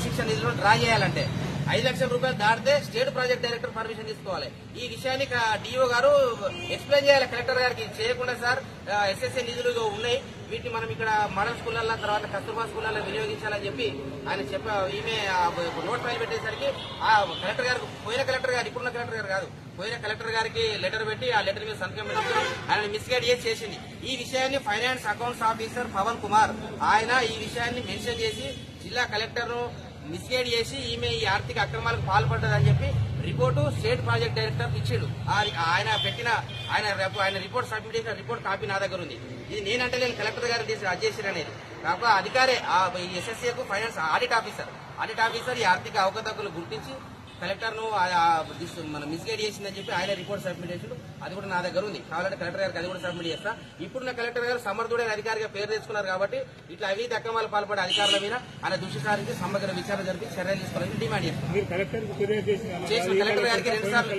శిక్ష నిధులను డ్రా చేయాలంటే 5 లక్షల రూపాయలు దాటితే స్టేట్ ప్రాజెక్ట్ డైరెక్టర్ పర్మిషన్ తీసుకోవాలి. ఈ విషయాన్ని డిఓ గారు ఎక్స్ప్లెయిన్ చేయాలి కలెక్టర్ గారికి. చేయకుండా సార్ ఎస్ఎస్ఏ నిధులు ఉన్నాయి, వీటిని మనం ఇక్కడ మోడల్ స్కూళ్లలో తర్వాత కస్తూర్బా స్కూళ్లలో వినియోగించాలని చెప్పి ఆయన ఈమె నోట్ ఫైల్ పెట్టేసరికి ఆ కలెక్టర్ గారు, పోయిన కలెక్టర్ గారు, ఇప్పుడున్న కలెక్టర్ గారు కాదు, పోయిన కలెక్టర్ గారికి లెటర్ పెట్టి ఆ లెటర్ మీద సంతకం పెట్టి ఆయన మిస్గైడ్ చేసింది. ఈ విషయాన్ని finance accounts officer Pavan Kumar ఆయన ఈ విషయాన్ని మెన్షన్ చేసి జిల్లా కలెక్టర్ ను మిస్గైడ్ చేసి ఈమె ఈ ఆర్థిక అక్రమాలకు పాల్పడ్డదని చెప్పి రిపోర్టు స్టేట్ ప్రాజెక్ట్ డైరెక్టర్ ఇచ్చాడు. ఆయన పెట్టిన ఆయన రిపోర్ట్ సబ్మిట్ చేసిన రిపోర్ట్ కాపీ నా దగ్గర ఉంది. ఇది నేనంటే నేను కలెక్టర్ గారు చేసిన అనేది కాక అధికారే ఎస్ఎస్ఏకు ఫైనాన్స్ ఆడిట్ ఆఫీసర్ ఈ ఆర్థిక అవకతవకలు గుర్తించి కలెక్టర్ ను మన మిస్గైడ్ చేసిందని చెప్పి ఆయన రిపోర్ట్ సబ్మిట్ చేసాడు. అది కూడా నా దగ్గర ఉంది. కావాలంటే కలెక్టర్ గారికి అది కూడా సబ్మిట్ చేస్తా. ఇప్పుడున్న కలెక్టర్ గారు సమర్థుడైన అధికారిగా పేరు తెచ్చుకున్నారు కాబట్టి ఇట్లా అవినీతి అక్రమాలు పాల్పడే అధికారుల మీద ఆయన దృష్టి సారించి సమగ్ర విచారణ జరిపి చర్యలు తీసుకోవాలని డిమాండ్ చేస్తున్నారు. కలెక్టర్ గారికి 2 సార్లు,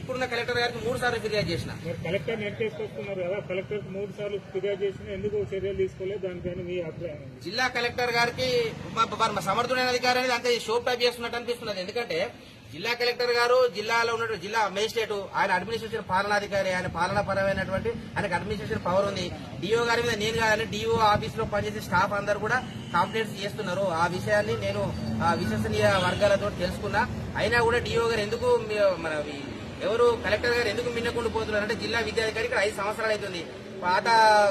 ఇప్పుడున్న కలెక్టర్ గారికి 3 సార్లు ఫిర్యాదు చేసిన. కలెక్టర్ నెట్టేసుకొస్తున్నారు కదా, కలెక్టర్ 3 సార్లు ఫిర్యాదు చేసిన, ఎందుకు చర్యలు తీసుకోలేదు? దానిపైన మీ అభిప్రాయం? జిల్లా కలెక్టర్ గారికి సమర్థుడైన అధికారి అనేది అంతే షోప్ టైప్ చేస్తున్నట్టు అనిపిస్తున్నది. ఎందుకంటే జిల్లా కలెక్టర్ గారు జిల్లాలో ఉన్నటువంటి జిల్లా మేజిస్ట్రేట్, ఆయన అడ్మినిస్ట్రేషన్ పాలనాధికారి, ఆయన పాలనాపరమైనటువంటి ఆయనకు అడ్మినిస్ట్రేషన్ పవర్ ఉంది. డిఓ గారి మీద నేను కాదని డిఓ ఆఫీస్ లో పనిచేసే స్టాఫ్ అందరూ కూడా కంప్లైంట్స్ చేస్తున్నారు. ఆ విషయాన్ని నేను విశ్వసనీయ వర్గాలతో తెలుసుకున్నా. అయినా కూడా డిఓ గారు ఎందుకు మన ఎవరు కలెక్టర్ గారు ఎందుకు మిన్నకుండా పోతున్నారు అంటే జిల్లా విద్యాధికారి ఇక్కడ 5 సంవత్సరాలు అవుతుంది. పాత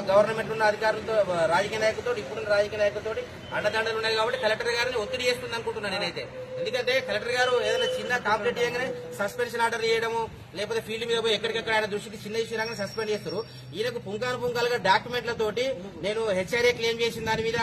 గవర్నమెంట్ ఉన్న అధికారులతో, రాజకీయ నాయకులతో, ఇప్పుడున్న రాజకీయ నాయకులతో అండదండలు ఉన్నాయి కాబట్టి కలెక్టర్ గారిని ఒత్తిడి చేస్తుంది అనుకుంటున్నాను నేనైతే. ఎందుకంటే కలెక్టర్ గారు ఏదైనా చిన్న కాంప్లైంట్ చేయగానే సస్పెన్షన్ ఆర్డర్ చేయడము, లేకపోతే ఫీల్డ్ మీద పోయి ఎక్కడికెక్కడ ఆయన దృష్టికి చిన్న విషయాన్ని సస్పెండ్ చేస్తారు. ఈయనకు పుంకాలుగా డాక్యుమెంట్లతోటి నేను హెచ్ఆర్ఏ క్లెయిమ్ చేసిన దాని మీద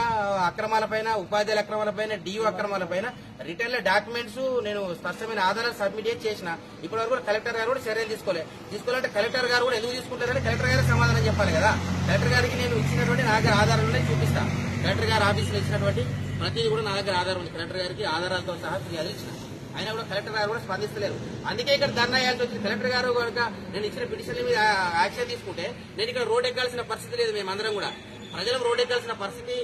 అక్రమాలపైన, ఉపాధ్యాయుల అక్రమాలపైన, డిఓ అక్రమాలపైన రిటర్న్ లో డాక్యుమెంట్స్ నేను స్పష్టమైన ఆధారాలు సబ్మిట్ చేసిన. ఇప్పటి వరకు కలెక్టర్ గారు కూడా చర్యలు తీసుకోవాలంటే కలెక్టర్ గారు కూడా ఎందుకు తీసుకుంటారని కలెక్టర్ గారు సమాధానం చెప్పాలి కదా. కలెక్టర్ గారికి నేను ఇచ్చినటువంటి నా దగ్గర ఆధారాలనే చూపిస్తా. కలెక్టర్ గారు ఆఫీసులో ఇచ్చినటువంటి ప్రతిదీ కూడా నా దగ్గర ఆధారం ఉంది. కలెక్టర్ గారికి ఆధారాలతో సహా ఫిర్యాదు ఇచ్చిన. అయినా కూడా కలెక్టర్ గారు కూడా స్పందిస్తలేరు. అందుకే ఇక్కడ ధర్నా చేయాల్సి వచ్చింది. కలెక్టర్ గారు కనుక నేను ఇచ్చిన పిటిషన్ మీద యాక్షన్ తీసుకుంటే నేను ఇక్కడ రోడ్ ఎక్కాల్సిన పరిస్థితి లేదు. మేమందరం కూడా ప్రజలు రోడ్ ఎక్కాల్సిన పరిస్థితి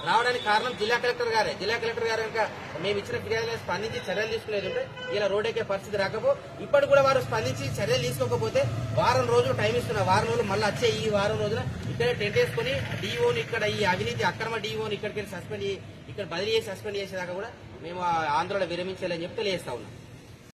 రావడానికి కారణం జిల్లా కలెక్టర్ గారే. జిల్లా కలెక్టర్ గారు కనుక మేము ఇచ్చిన ఫిర్యాదులను స్పందించి చర్యలు తీసుకోలేదు అంటే ఇలా రోడ్ ఎక్కే పరిస్థితి రాకపో. ఇప్పటికి కూడా వారు స్పందించి చర్యలు తీసుకోకపోతే వారం రోజులు టైం ఇస్తున్నా. వారం రోజులు మళ్ళీ వచ్చే ఈ వారం రోజున ఇక్కడే టెంట్ వేసుకుని డిఓని ఇక్కడ ఈ అవినీతి అక్రమ డిఓని ఇక్కడికి సస్పెండ్ ఇక్కడ బదిలీ చేసి సస్పెండ్ చేసేదాకా కూడా మేము ఆందోళన విరమించాలని చెప్పి తెలియజేస్తా ఉన్నాం.